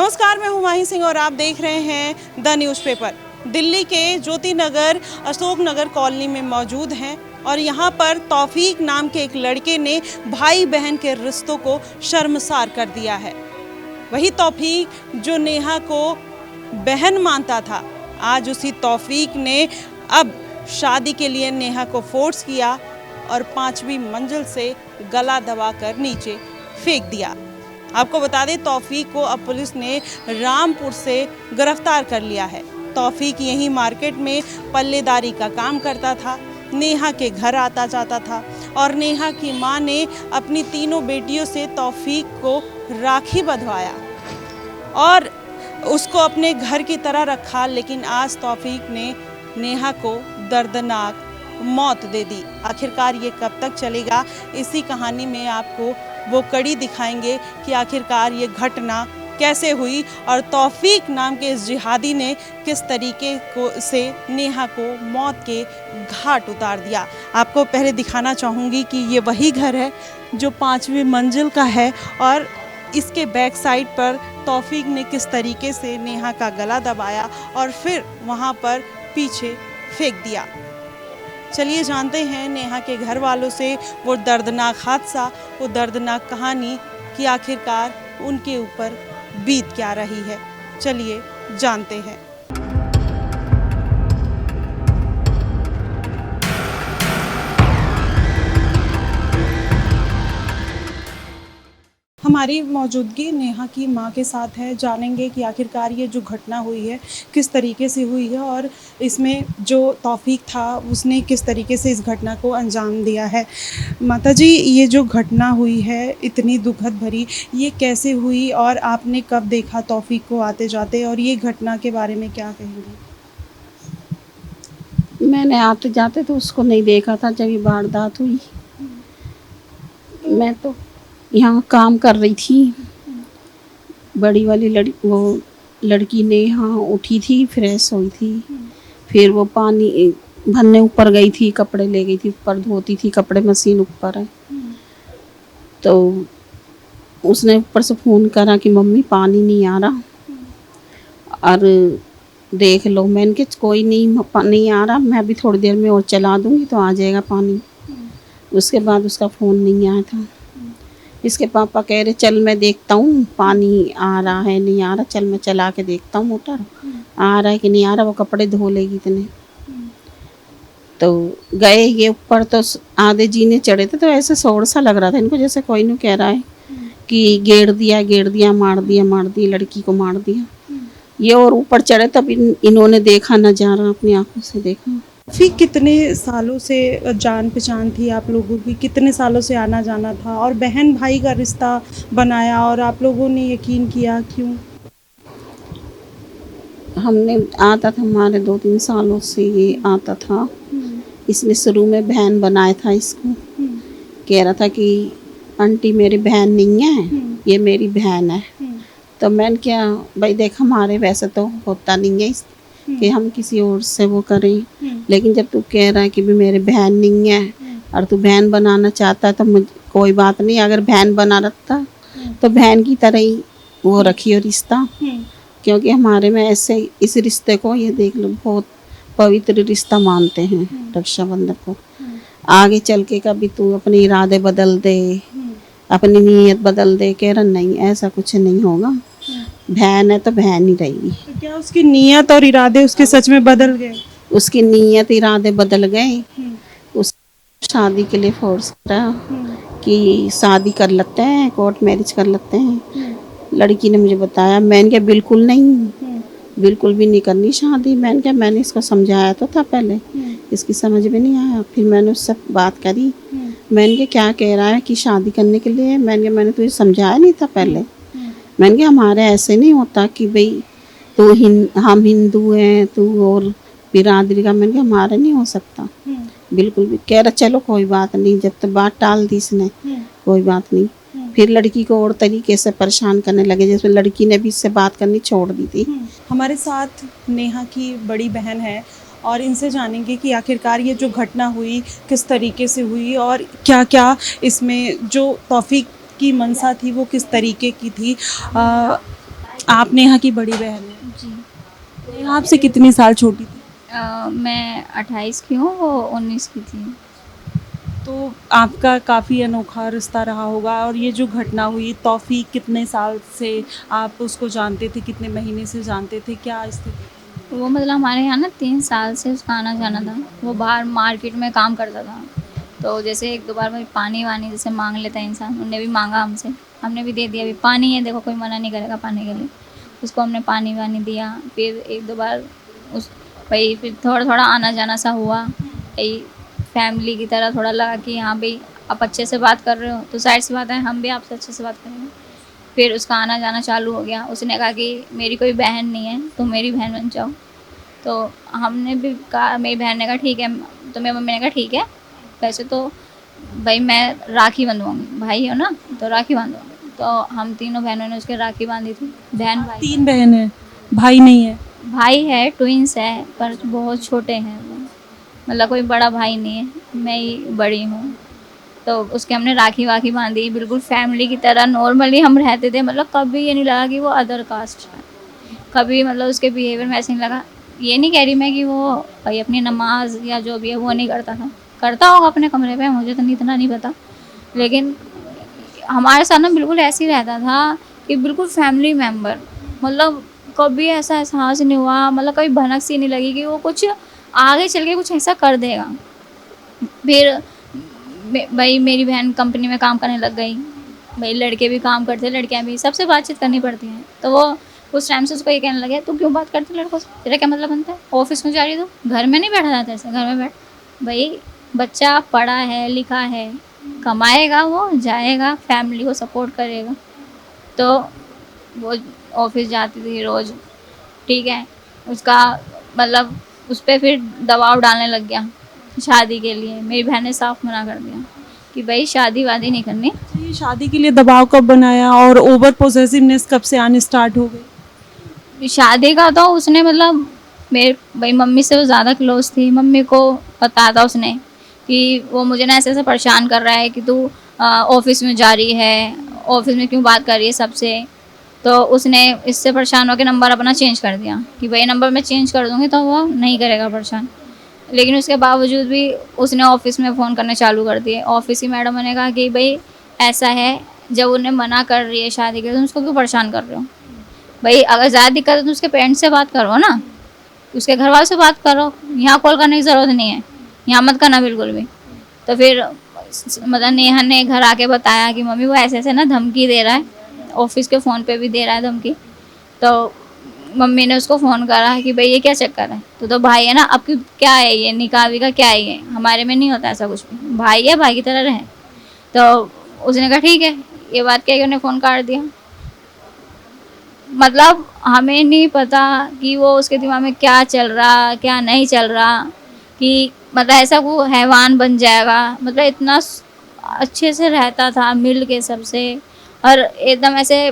नमस्कार, मैं हूं माही सिंह और आप देख रहे हैं द न्यूज़पेपर। दिल्ली के ज्योति नगर अशोक नगर कॉलोनी में मौजूद हैं और यहां पर तौफीक नाम के एक लड़के ने भाई बहन के रिश्तों को शर्मसार कर दिया है। वही तौफीक जो नेहा को बहन मानता था, आज उसी तौफीक ने अब शादी के लिए नेहा को फोर्स किया और 5वीं मंजिल से गला दबाकर नीचे फेंक दिया। आपको बता दें, तौफीक को अब पुलिस ने रामपुर से गिरफ्तार कर लिया है। तौफीक यहीं मार्केट में पल्लेदारी का काम करता था, नेहा के घर आता जाता था और नेहा की मां ने अपनी तीनों बेटियों से तौफीक को राखी बंधवाया और उसको अपने घर की तरह रखा। लेकिन आज तौफीक ने नेहा को दर्दनाक मौत दे दी। आखिरकार ये कब तक चलेगा, इसी कहानी में आपको वो कड़ी दिखाएंगे कि आखिरकार ये घटना कैसे हुई और तौफीक नाम के इस जिहादी ने किस तरीके से नेहा को मौत के घाट उतार दिया। आपको पहले दिखाना चाहूँगी कि ये वही घर है जो 5वीं मंजिल का है और इसके बैक साइड पर तौफीक ने किस तरीके से नेहा का गला दबाया और फिर वहाँ पर पीछे फेंक दिया। चलिए जानते हैं नेहा के घर वालों से वो दर्दनाक हादसा, वो दर्दनाक कहानी कि आखिरकार उनके ऊपर बीत क्या रही है। चलिए जानते हैं। हमारी मौजूदगी नेहा की मां के साथ है। जानेंगे कि आखिरकार ये जो घटना हुई है किस तरीके से हुई है और इसमें जो तौफीक था उसने किस तरीके से इस घटना को अंजाम दिया है। माता जी, ये जो घटना हुई है इतनी दुखद भरी, ये कैसे हुई और आपने कब देखा तौफीक को आते जाते, और ये घटना के बारे में क्या कहेंगे? मैंने आते जाते तो उसको नहीं देखा था जब ये वारदात हुई। मैं तो यहाँ काम कर रही थी। बड़ी वाली लड़की ने यहाँ उठी थी, फ्रेश हुई थी, फिर वो पानी भरने ऊपर गई थी, कपड़े ले गई थी, ऊपर धोती थी कपड़े, मशीन ऊपर है। तो उसने ऊपर से फ़ोन करा कि मम्मी पानी नहीं आ रहा और देख लो। मैंने कहा कोई नहीं आ रहा, मैं अभी थोड़ी देर में और चला दूँगी तो आ जाएगा पानी। उसके बाद उसका फ़ोन नहीं आया था। इसके पापा कह रहे चल मैं देखता हूँ पानी आ रहा है नहीं आ रहा, चल मैं चला के देखता हूँ मोटर आ रहा है कि नहीं आ रहा, वो कपड़े धो लेगी इतने। तो गए ये ऊपर, तो आधे जीने चढ़े थे, तो ऐसे शोर सा लग रहा था इनको जैसे कोई नहीं कह रहा है कि गेड़ दिया, मार दिया, लड़की को मार दिया। ये और ऊपर चढ़े तब इन्होंने देखा नजारा, अपनी आंखों से देखा। फिर कितने सालों से जान पहचान थी आप लोगों की, कितने सालों से आना जाना था और बहन भाई का रिश्ता बनाया और आप लोगों ने यकीन किया, क्यों? हमने आता था, हमारे 2-3 सालों से ये आता था। इसने शुरू में बहन बनाया था इसको, कह रहा था कि आंटी मेरी बहन नहीं है, ये मेरी बहन है। तो मैंने क्या भाई देख, हमारे वैसे तो होता नहीं है कि हम किसी और से वो करें, लेकिन जब तू कह रहा है कि भी मेरी बहन नहीं है और तू बहन बनाना चाहता है तो मुझे कोई बात नहीं। अगर बहन बना रखता तो बहन की तरह ही वो रखियो रिश्ता, क्योंकि हमारे में ऐसे इस रिश्ते को ये देख लो बहुत पवित्र रिश्ता मानते हैं, रक्षाबंधन को। आगे चल के कभी तू अपने इरादे बदल दे, अपनी नीयत बदल दे, कह रहा नहीं ऐसा कुछ नहीं होगा, बहन है तो बहन ही रहेगी। तो क्या उसकी नीयत और इरादे उसके सच में बदल गए? उसकी नीयत इरादे बदल गए। उस शादी के लिए फोर्स करा कि शादी कर लेते हैं, कोर्ट मैरिज कर लेते हैं। लड़की ने मुझे बताया, मैंने कहा बिल्कुल नहीं, बिल्कुल भी नहीं करनी शादी। मैंने इसको समझाया तो था पहले, इसकी समझ में नहीं आया। फिर मैंने उससे बात करी, मैंने कहा क्या कह रहा है कि शादी करने के लिए? मैंने तुझे समझाया नहीं था पहले? मैंने कहा हमारे ऐसे नहीं होता कि भाई हम हिंदू हैं तू और बिरादरी का। मैंने कहा हमारे नहीं हो सकता बिल्कुल भी। कह रहा चलो कोई बात नहीं, जब तक बात टाल दी इसने कोई बात नहीं। फिर लड़की को और तरीके से परेशान करने लगे, जैसे लड़की ने भी इससे बात करनी छोड़ दी थी। हमारे साथ नेहा की बड़ी बहन है और इनसे जानेंगे कि आखिरकार ये जो घटना हुई किस तरीके से हुई और क्या क्या इसमें जो तौफीक की मंशा थी वो किस तरीके की थी। आप नेहा की बड़ी बहन हैं। जी। नेहा आपसे कितने साल छोटी थी? मैं 28 की हूँ, वो 19 की थी। तो आपका काफ़ी अनोखा रिश्ता रहा होगा। और ये जो घटना हुई, तौफीक कितने साल से आप उसको जानते थे, कितने महीने से जानते थे, क्या स्थिति? वो मतलब हमारे यहाँ ना 3 साल से उसका आना जाना था। वो बाहर मार्केट में काम करता था। तो जैसे 1-2 बार भाई पानी वानी जैसे मांग लेता है इंसान, उनने भी मांगा हमसे, हमने भी दे दिया। अभी पानी है, देखो कोई मना नहीं करेगा पानी के लिए। उसको हमने पानी वानी दिया। फिर 1-2 बार उस भाई फिर थोड़ा थोड़ा आना जाना सा हुआ। भाई फैमिली की तरह थोड़ा लगा कि हाँ भाई आप अच्छे से बात कर रहे हो तो जाहिर सी बात है हम भी आपसे अच्छे से बात करेंगे। फिर उसका आना जाना चालू हो गया। उसने कहा कि मेरी कोई बहन नहीं है, तुम मेरी बहन बन जाओ। तो हमने भी कहा, मेरी बहन ने कहा ठीक है। तो मेरी मम्मी ने कहा ठीक है, वैसे तो भाई मैं राखी बंधवाऊँगी, भाई हो ना तो राखी बांधूँगी। तो हम तीनों बहनों ने उसके राखी बांधी थी। बहन भाई 3 बहन है, भाई नहीं है? भाई है, ट्विंस है, पर बहुत छोटे हैं वो, मतलब कोई बड़ा भाई नहीं है, मैं ही बड़ी हूँ। तो उसके हमने राखी वाखी बांधी, बिल्कुल फैमिली की तरह नॉर्मली हम रहते थे। मतलब कभी ये नहीं लगा कि वो अदर कास्ट है, कभी मतलब उसके बिहेवियर में ऐसे नहीं लगा। ये नहीं कह रही मैं कि वो भाई अपनी नमाज या जो भी है वो नहीं करता था, करता होगा अपने कमरे पे, मुझे तो इतना नहीं पता। लेकिन हमारे साथ ना बिल्कुल ऐसे ही रहता था कि बिल्कुल फैमिली मेम्बर। मतलब कभी ऐसा एहसास नहीं हुआ, मतलब कभी भनक सी नहीं लगी कि वो कुछ आगे चल के कुछ ऐसा कर देगा। फिर भाई मेरी बहन कंपनी में काम करने लग गई। भाई लड़के भी काम करते, लड़कियां भी, सबसे बातचीत करनी पड़ती है। तो वो उस टाइम से उसको ये कहने लगे तू क्यों बात करती लड़कों से, तेरा क्या मतलब बनता है, ऑफिस में जा रही तू, घर में नहीं बैठा जाता ऐसे, घर में बैठ। भाई बच्चा पढ़ा है लिखा है, कमाएगा, वो जाएगा, फैमिली को सपोर्ट करेगा। तो वो ऑफिस जाती थी रोज़, ठीक है। उसका मतलब उस पर फिर दबाव डालने लग गया शादी के लिए। मेरी बहन ने साफ मना कर दिया कि भाई शादी वादी नहीं करनी। ये शादी के लिए दबाव कब बनाया और ओवर पोजेसिवनेस कब से आने स्टार्ट हो गई? शादी का तो उसने मतलब मेरे भाई मम्मी से वो ज़्यादा क्लोज थी। मम्मी को पता था उसने कि वो मुझे ना ऐसे ऐसे परेशान कर रहा है कि तू ऑफिस में जा रही है, ऑफिस में क्यों बात कर रही है सबसे। तो उसने इससे परेशान होकर नंबर अपना चेंज कर दिया कि भाई नंबर मैं चेंज कर दूँगी तो वो नहीं करेगा परेशान। लेकिन उसके बावजूद भी उसने ऑफिस में फ़ोन करने चालू कर दिए। ऑफिस की मैडम ने कहा कि भाई ऐसा है, जब उन्हें मना कर रही है शादी के लिए, तुम उसको क्यों परेशान कर रहे हो। भाई अगर ज़्यादा दिक्कत है तो उसके पेरेंट्स से बात करो ना, उसके घर वालों से बात करो, यहाँ कॉल करने की ज़रूरत नहीं है, यहाँ मत करना बिल्कुल भी। तो फिर मतलब नेहा ने घर आके बताया कि मम्मी वो ऐसे ऐसे ना धमकी दे रहा है, ऑफिस के फ़ोन पे भी दे रहा है धमकी। तो मम्मी ने उसको फ़ोन करा कि भाई ये क्या चक्कर है। तो भाई है ना, अब क्या है ये, निकाह विकाह क्या है ये, हमारे में नहीं होता ऐसा कुछ भी, भाई है भाई की तरह रहे। तो उसने कहा ठीक है, ये बात कह के उन्हें फ़ोन काट दिया। मतलब हमें नहीं पता कि वो उसके दिमाग में क्या चल रहा क्या नहीं चल रहा, कि मतलब ऐसा वो हैवान बन जाएगा। मतलब इतना अच्छे से रहता था मिल के सबसे, और एकदम ऐसे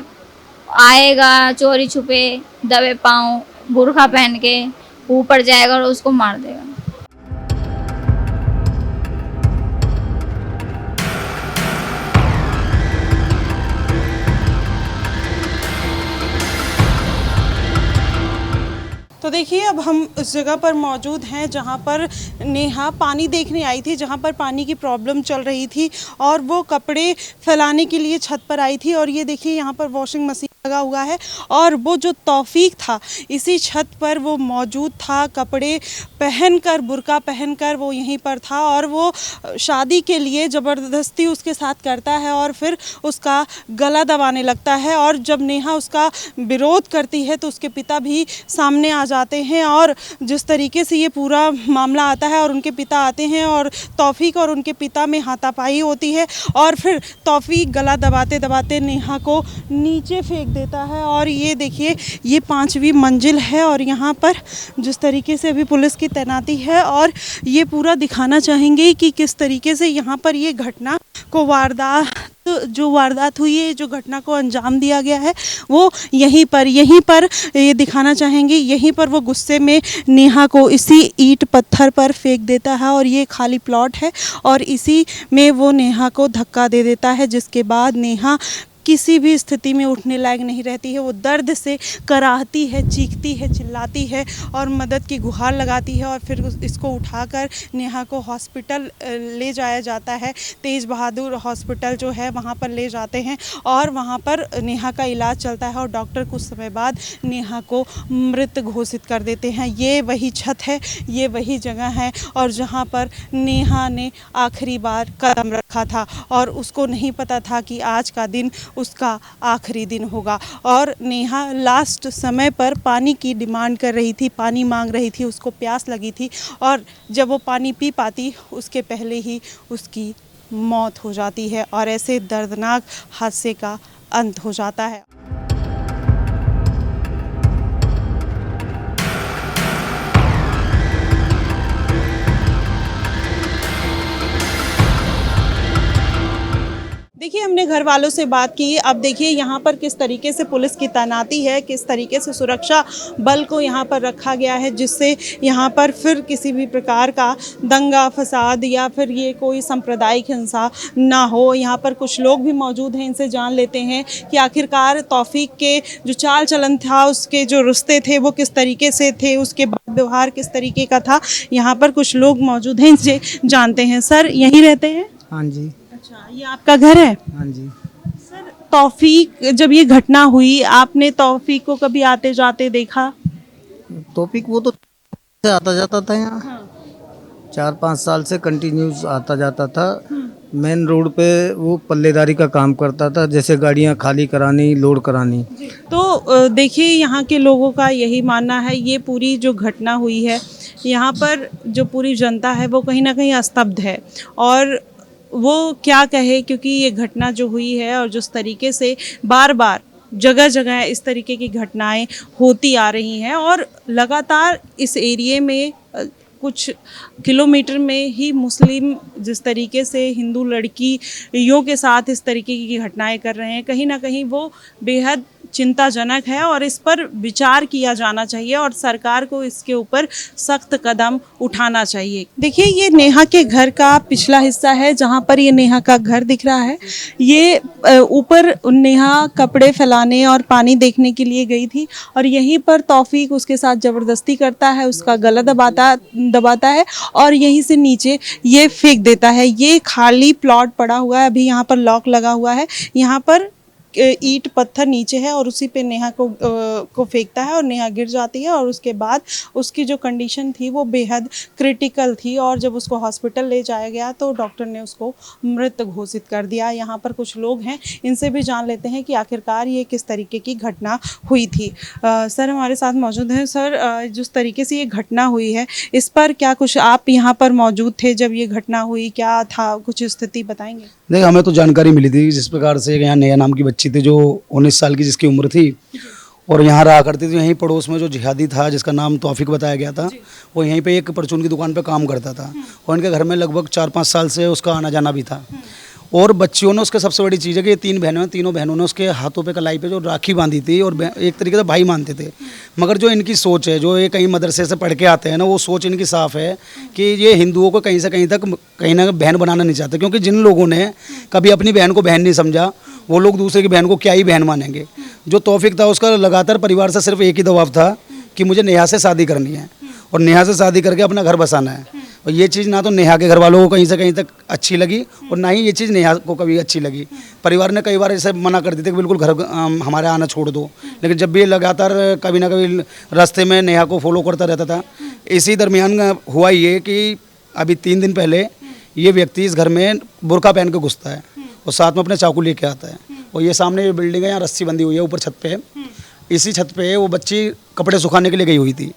आएगा चोरी छुपे, दबे पाँव, बुर्खा पहन के ऊपर जाएगा और उसको मार देगा। तो देखिए अब हम उस जगह पर मौजूद हैं जहां पर नेहा पानी देखने आई थी, जहां पर पानी की प्रॉब्लम चल रही थी और वो कपड़े फैलाने के लिए छत पर आई थी। और ये देखिए यहाँ पर वॉशिंग मशीन लगा हुआ है और वो जो तौफीक था इसी छत पर वो मौजूद था, कपड़े पहनकर, बुर्का पहनकर वो यहीं पर था। और वो शादी के लिए ज़बरदस्ती उसके साथ करता है और फिर उसका गला दबाने लगता है। और जब नेहा उसका विरोध करती है तो उसके पिता भी सामने आ जाते हैं। और जिस तरीके से ये पूरा मामला आता है और उनके पिता आते हैं और तौफीक और उनके पिता में हाथापाई होती है और फिर तौफीक गला दबाते दबाते नेहा को नीचे फेंक देता है। और ये देखिए ये 5वीं मंजिल है और यहाँ पर जिस तरीके से अभी पुलिस की तैनाती है और ये पूरा दिखाना चाहेंगे कि किस तरीके से यहाँ पर ये घटना को वारदात हुई है, जो घटना को अंजाम दिया गया है वो यहीं पर ये दिखाना चाहेंगे। यहीं पर वो गुस्से में नेहा को इसी ईंट पत्थर पर फेंक देता है और ये खाली प्लॉट है और इसी में वो नेहा को धक्का दे देता है, जिसके बाद नेहा किसी भी स्थिति में उठने लायक नहीं रहती है। वो दर्द से कराहती है, चीखती है, चिल्लाती है और मदद की गुहार लगाती है और फिर इसको उठाकर नेहा को हॉस्पिटल ले जाया जाता है। तेज बहादुर हॉस्पिटल जो है वहाँ पर ले जाते हैं और वहाँ पर नेहा का इलाज चलता है और डॉक्टर कुछ समय बाद नेहा को मृत घोषित कर देते हैं। ये वही छत है, ये वही जगह है और जहाँ पर नेहा ने आखिरी बार कदम रखा था और उसको नहीं पता था कि आज का दिन उसका आखिरी दिन होगा। और नेहा लास्ट समय पर पानी की डिमांड कर रही थी, पानी मांग रही थी, उसको प्यास लगी थी और जब वो पानी पी पाती उसके पहले ही उसकी मौत हो जाती है और ऐसे दर्दनाक हादसे का अंत हो जाता है। देखिए, हमने घर वालों से बात की। अब देखिए यहाँ पर किस तरीके से पुलिस की तैनाती है, किस तरीके से सुरक्षा बल को यहाँ पर रखा गया है, जिससे यहाँ पर फिर किसी भी प्रकार का दंगा फसाद या फिर ये कोई सांप्रदायिक हिंसा ना हो। यहाँ पर कुछ लोग भी मौजूद हैं, इनसे जान लेते हैं कि आखिरकार तौफीक के जो चाल चलन था, उसके जो रिश्ते थे वो किस तरीके से थे, उसके बाद व्यवहार किस तरीके का था। यहाँ पर कुछ लोग मौजूद हैं, इनसे जानते हैं। सर, यहीं रहते हैं? हाँ जी। अच्छा, ये आपका घर है? हाँ जी। सर, तौफीक, जब ये घटना हुई आपने तौफीक को कभी आते जाते देखा? तौफीक वो तो आता जाता था यहाँ। हाँ। 4-5 साल से कंटिन्यूस आता जाता था। मेन रोड पे वो पल्लेदारी का काम करता था, जैसे गाड़ियाँ खाली करानी, लोड करानी। तो देखिए, यहाँ के लोगों का यही मानना है, ये पूरी जो घटना हुई है यहाँ पर जो पूरी जनता है वो कहीं ना कहीं स्तब्ध है और वो क्या कहे, क्योंकि ये घटना जो हुई है और जिस तरीके से बार बार जगह जगह इस तरीके की घटनाएं होती आ रही हैं और लगातार इस एरिए में कुछ किलोमीटर में ही मुस्लिम जिस तरीके से हिंदू लड़कियों के साथ इस तरीके की घटनाएं कर रहे हैं, कहीं ना कहीं वो बेहद चिंताजनक है और इस पर विचार किया जाना चाहिए और सरकार को इसके ऊपर सख्त कदम उठाना चाहिए। देखिए, ये नेहा के घर का पिछला हिस्सा है जहां पर ये नेहा का घर दिख रहा है। ये ऊपर नेहा कपड़े फैलाने और पानी देखने के लिए गई थी और यहीं पर तौफीक उसके साथ ज़बरदस्ती करता है, उसका गला दबाता है और यहीं से नीचे ये फेंक देता है। ये खाली प्लॉट पड़ा हुआ है, अभी यहाँ पर लॉक लगा हुआ है, यहाँ पर ईंट पत्थर नीचे है और उसी पे नेहा को फेंकता है और नेहा गिर जाती है और उसके बाद उसकी जो कंडीशन थी वो बेहद क्रिटिकल थी और जब उसको हॉस्पिटल ले जाया गया तो डॉक्टर ने उसको मृत घोषित कर दिया। यहाँ पर कुछ लोग हैं, इनसे भी जान लेते हैं कि आखिरकार ये किस तरीके की घटना हुई थी। सर हमारे साथ मौजूद हैं। सर, जिस तरीके से ये घटना हुई है इस पर क्या कुछ, आप यहाँ पर मौजूद थे जब ये घटना हुई, क्या था, कुछ स्थिति बताएंगे? नहीं, हमें तो जानकारी मिली थी जिस प्रकार से यहाँ नेहा नाम की बच्ची थी जो 19 साल की जिसकी उम्र थी और यहाँ रहा करती थी। यहीं पड़ोस में जो जिहादी था जिसका नाम तौफीक बताया गया था, वो यहीं पे एक परचून की दुकान पे काम करता था और इनके घर में लगभग 4-5 साल से उसका आना जाना भी था। और बच्चियों ने, उसके सबसे बड़ी चीज़ है कि ये 3 बहनों हैं, तीनों बहनों ने उसके हाथों पे कलाई पे जो राखी बांधी थी और एक तरीके से भाई मानते थे। मगर जो इनकी सोच है, जो ये कहीं मदरसे से पढ़ के आते हैं ना, वो सोच इनकी साफ़ है कि ये हिंदुओं को कहीं से कहीं तक कहीं ना बहन बनाना नहीं चाहते, क्योंकि जिन लोगों ने कभी अपनी बहन को बहन नहीं समझा वो लोग दूसरे की बहन को क्या ही बहन मानेंगे। जो तौफीक था उसका लगातार परिवार से सिर्फ एक ही दबाव था कि मुझे नेहा से शादी करनी है और नेहा से शादी करके अपना घर बसाना है। और ये चीज़ ना तो नेहा के घर वालों को कहीं से कहीं तक अच्छी लगी और ना ही ये चीज़ नेहा को कभी अच्छी लगी। परिवार ने कई बार ऐसे मना कर दी थी कि बिल्कुल घर हमारे आना छोड़ दो, लेकिन जब भी लगातार कभी ना कभी रास्ते में नेहा को फॉलो करता रहता था। इसी दरमियान हुआ ये कि अभी 3 दिन पहले ये व्यक्ति इस घर में बुर्का पहन के घुसता है और साथ में अपने चाकू लेके आता है और ये सामने ये बिल्डिंग है, यहाँ रस्सी बंधी हुई है ऊपर छत पे। इसी छत पे वो बच्ची कपड़े सुखाने के लिए गई हुई थी,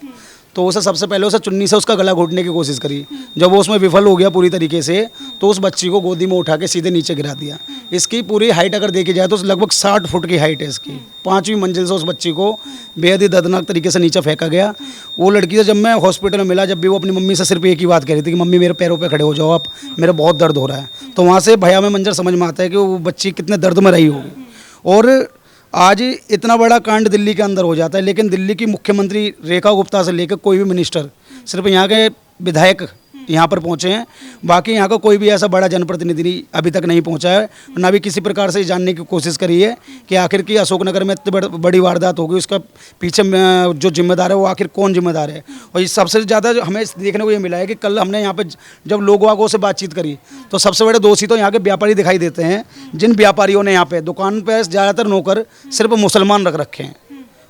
तो उसे सबसे पहले उसे चुन्नी से उसका गला घोटने की कोशिश करी। जब वो उसमें विफल हो गया पूरी तरीके से तो उस बच्ची को गोदी में उठा के सीधे नीचे गिरा दिया। इसकी पूरी हाइट अगर देखी जाए तो लगभग 60 फुट की हाइट है इसकी। 5वीं मंजिल से उस बच्ची को बेहद ही दर्दनाक तरीके से नीचे फेंका गया। वो लड़की से जब मैं हॉस्पिटल में मिला, जब भी वो अपनी मम्मी से सिर्फ एक ही बात कह रही थी कि मम्मी मेरे पैरों पर खड़े हो जाओ आप, मेरा बहुत दर्द हो रहा है। तो वहाँ से भयावह मंजर समझ में आता है कि वो बच्ची कितने दर्द में रही होगी। और आज इतना बड़ा कांड दिल्ली के अंदर हो जाता है, लेकिन दिल्ली की मुख्यमंत्री रेखा गुप्ता से लेकर कोई भी मिनिस्टर, सिर्फ यहाँ के विधायक यहाँ पर पहुँचे हैं। बाकी यहाँ का कोई भी ऐसा बड़ा जनप्रतिनिधि अभी तक नहीं पहुँचा है, ना भी किसी प्रकार से जानने की कोशिश करी है कि आखिर की अशोकनगर में इतनी बड़ी वारदात होगी, उसका पीछे जो जिम्मेदार है वो आखिर कौन जिम्मेदार है। और ये सबसे ज़्यादा हमें देखने को ये मिला है कि कल हमने यहाँ पर जब लोगों से बातचीत करी तो सबसे बड़े दोषी तो यहाँ के व्यापारी दिखाई देते हैं, जिन व्यापारियों ने यहाँ पे दुकान पर ज़्यादातर नौकर सिर्फ मुसलमान रख रखे हैं।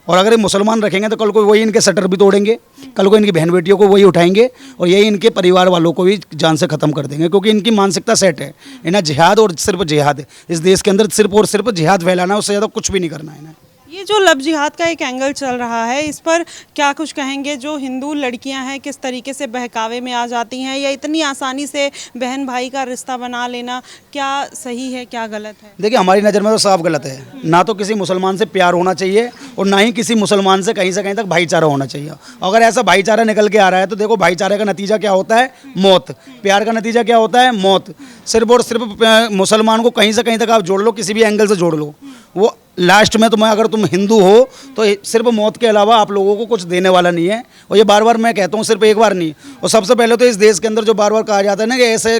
और अगर ये मुसलमान रखेंगे तो कल को वही इनके शटर भी तोड़ेंगे, कल को इनकी बहन बेटियों को वही उठाएंगे और यही इनके परिवार वालों को भी जान से ख़त्म कर देंगे, क्योंकि इनकी मानसिकता सेट है। इन्हें जिहाद और सिर्फ जिहाद, इस देश के अंदर सिर्फ और सिर्फ जिहाद फैलाना, उससे ज़्यादा कुछ भी नहीं करना है इन्हें। ये जो लव जिहाद का एक एंगल चल रहा है, इस पर क्या कुछ कहेंगे? जो हिंदू लड़कियां हैं किस तरीके से बहकावे में आ जाती हैं, या इतनी आसानी से बहन भाई का रिश्ता बना लेना क्या सही है क्या गलत है? देखिए, हमारी नज़र में तो साफ गलत है। ना तो किसी मुसलमान से प्यार होना चाहिए और ना ही किसी मुसलमान से कहीं तक भाईचारा होना चाहिए। अगर ऐसा भाईचारा निकल के आ रहा है तो देखो, भाईचारे का नतीजा क्या होता है? मौत। प्यार का नतीजा क्या होता है? मौत। सिर्फ और सिर्फ मुसलमान को कहीं से कहीं तक आप जोड़ लो, किसी भी एंगल से जोड़ लो, वो लास्ट में अगर तुम हिंदू हो तो सिर्फ मौत के अलावा आप लोगों को कुछ देने वाला नहीं है। और ये बार बार मैं कहता हूँ, सिर्फ एक बार नहीं। और सबसे पहले तो इस देश के अंदर जो बार बार कहा जाता है ना कि ऐसे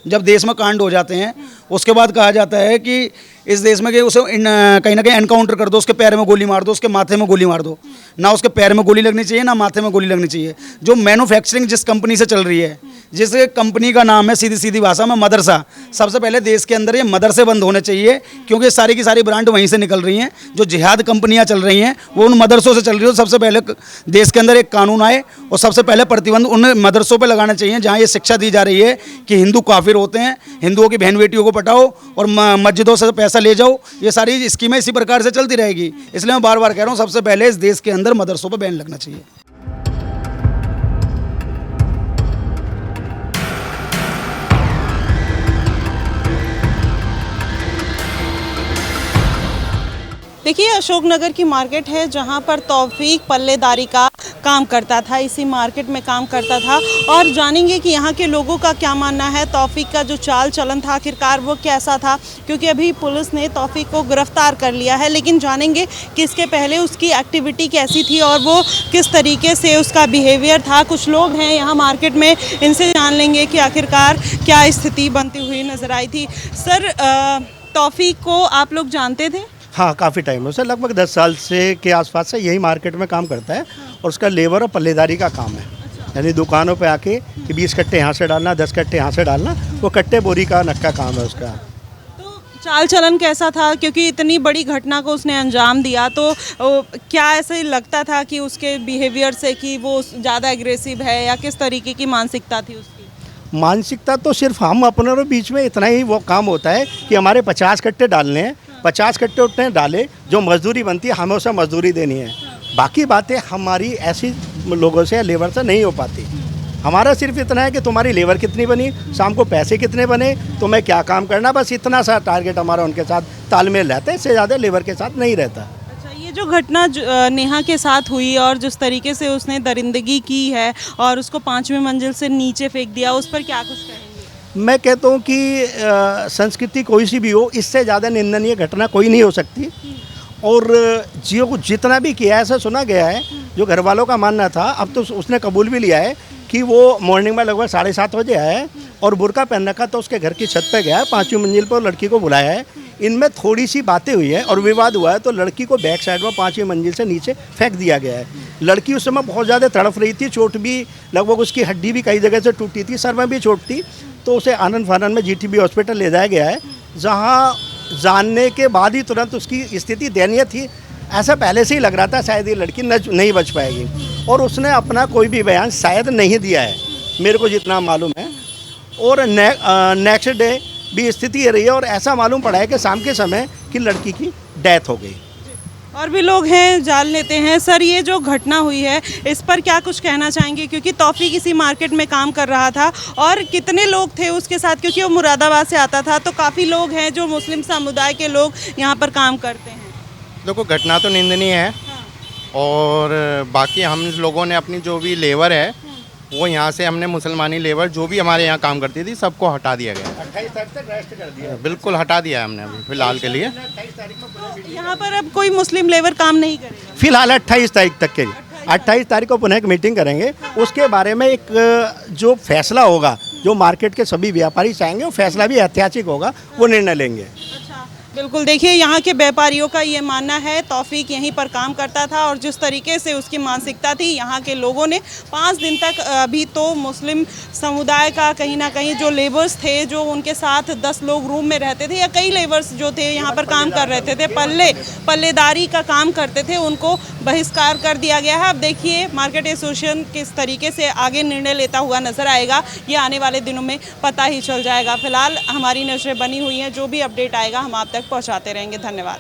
जब देश में कांड हो जाते हैं, उसके बाद कहा जाता है कि इस देश में कि उसे कहीं ना कहीं एनकाउंटर कर दो, उसके पैर में गोली मार दो, उसके माथे में गोली मार दो। ना उसके पैर में गोली लगनी चाहिए, ना माथे में गोली लगनी चाहिए। जो मैन्युफैक्चरिंग जिस कंपनी से चल रही है, जिस कंपनी का नाम है सीधी भाषा में मदरसा, सबसे पहले देश के अंदर ये मदरसे बंद होने चाहिए, क्योंकि सारी की सारी ब्रांड वहीं से निकल रही हैं। जो जिहाद कंपनियां चल रही हैं वो उन मदरसों से चल रही है। सबसे पहले देश के अंदर एक कानून आए और सबसे पहले प्रतिबंध उन मदरसों पर लगाना चाहिए जहाँ ये शिक्षा दी जा रही है कि हिंदू काफिर होते हैं, हिंदुओं की बहन बेटियों को पटाओ और मस्जिदों से पैसा ले जाओ। ये सारी स्कीमें इसी प्रकार से चलती रहेगी। इसलिए मैं बार बार कह रहा हूँ, सबसे पहले इस देश के अंदर मदरसों पर बैन लगना चाहिए। देखिए, अशोकनगर की मार्केट है जहां पर तौफीक पल्लेदारी का काम करता था, इसी मार्केट में काम करता था। और जानेंगे कि यहाँ के लोगों का क्या मानना है, तौफीक का जो चाल चलन था आखिरकार वो कैसा था, क्योंकि अभी पुलिस ने तौफीक को गिरफ्तार कर लिया है। लेकिन जानेंगे कि इसके पहले उसकी एक्टिविटी कैसी थी और वो किस तरीके से उसका बिहेवियर था। कुछ लोग हैं यहाँ मार्केट में, इनसे जान लेंगे कि आखिरकार क्या स्थिति बनती हुई नजर आई थी। सर, तौफीक को आप लोग जानते थे? हाँ, काफ़ी टाइम है, उसे लगभग 10 साल से के आसपास से यही मार्केट में काम करता है और उसका लेबर और पल्लेदारी का काम है। यानी दुकानों पे आके कि 20 कट्टे यहाँ से डालना, 10 कट्टे यहाँ से डालना, वो कट्टे बोरी का नक्का काम है उसका। तो चाल चलन कैसा था, क्योंकि इतनी बड़ी घटना को उसने अंजाम दिया, तो क्या ऐसे लगता था कि उसके बिहेवियर से कि वो ज़्यादा एग्रेसिव है, या किस तरीके की मानसिकता थी उसकी? मानसिकता तो सिर्फ हम अपनों के बीच में इतना ही वो काम होता है कि हमारे 50 कट्टे डालने हैं, 50 कट्टे उठने डाले, जो मजदूरी बनती है हमें उसे मजदूरी देनी है। बाकी बातें हमारी ऐसी लोगों से या लेबर से नहीं हो पाती। हमारा सिर्फ इतना है कि तुम्हारी लेबर कितनी बनी, शाम को पैसे कितने बने, तुम्हें क्या काम करना, बस इतना सा टारगेट हमारा उनके साथ तालमेल रहता है। इससे ज़्यादा लेबर के साथ नहीं रहता। अच्छा, ये जो घटना नेहा के साथ हुई और जिस तरीके से उसने दरिंदगी की है और उसको 5वीं मंजिल से नीचे फेंक दिया, उस पर क्या कुछ कहेंगे? मैं कहता हूँ कि संस्कृति कोई सी भी हो, इससे ज़्यादा निंदनीय घटना कोई नहीं हो सकती। और जियो जितना भी किया है, ऐसा सुना गया है, जो घर वालों का मानना था, अब तो उसने कबूल भी लिया है कि वो मॉर्निंग में लगभग 7:30 बजे आया है और बुर्का पहन रखा, तो उसके घर की छत पे गया है, 5वीं मंजिल पर लड़की को बुलाया है। इनमें थोड़ी सी बातें हुई है और विवाद हुआ है, तो लड़की को बैक साइड में 5वीं मंजिल से नीचे फेंक दिया गया है। लड़की उस समय बहुत ज़्यादा तड़प रही थी, चोट भी लगभग उसकी हड्डी भी कई जगह से टूटी थी, सर में भी चोट थी, तो उसे आनंद फानंद में जीटीबी हॉस्पिटल ले जाया गया है, जहाँ जानने के बाद ही तुरंत उसकी स्थिति दयनीय थी। ऐसा पहले से ही लग रहा था शायद ये लड़की नहीं बच पाएगी, और उसने अपना कोई भी बयान शायद नहीं दिया है, मेरे को जितना मालूम है। और नेक्स्ट डे भी स्थिति ये रही है और ऐसा मालूम पड़ा है कि शाम के समय कि लड़की की डेथ हो गई। और भी लोग हैं, जान लेते हैं। सर, ये जो घटना हुई है इस पर क्या कुछ कहना चाहेंगे, क्योंकि तौफीक इसी मार्केट में काम कर रहा था, और कितने लोग थे उसके साथ, क्योंकि वो मुरादाबाद से आता था, तो काफ़ी लोग हैं जो मुस्लिम समुदाय के लोग यहाँ पर काम करते हैं। देखो, घटना तो निंदनीय है। हाँ। और बाकी हम लोगों ने अपनी जो भी लेबर है वो यहाँ से हमने मुसलमानी लेबर जो भी हमारे यहाँ काम करती थी सबको हटा दिया गया। 28 तारीख तक रेस्ट कर दिया, बिल्कुल हटा दिया है हमने अभी फिलहाल के लिए। यहाँ पर अब कोई मुस्लिम लेबर काम नहीं करेगा फिलहाल 28 तारीख तक के लिए 28 तारीख को पुनः एक मीटिंग करेंगे, उसके बारे में एक जो फैसला होगा, जो मार्केट के सभी व्यापारी चाहेंगे वो फैसला भी ऐतिहासिक होगा, वो निर्णय लेंगे। बिल्कुल, देखिए यहाँ के व्यापारियों का ये मानना है तौफीक यहीं पर काम करता था और जिस तरीके से उसकी मानसिकता थी, यहाँ के लोगों ने 5 दिन तक अभी तो मुस्लिम समुदाय का कहीं ना कहीं जो लेबर्स थे, जो उनके साथ 10 लोग रूम में रहते थे या कई लेबर्स जो थे यहाँ पर काम कर रहे थे, पल्लेदारी का काम करते थे, उनको बहिष्कार कर दिया गया है। अब देखिए मार्केट एसोसिएशन किस तरीके से आगे निर्णय लेता हुआ नजर आएगा, ये आने वाले दिनों में पता ही चल जाएगा। फिलहाल हमारी नजरें बनी हुई हैं, जो भी अपडेट आएगा हम आप तक पहुंचाते रहेंगे। धन्यवाद।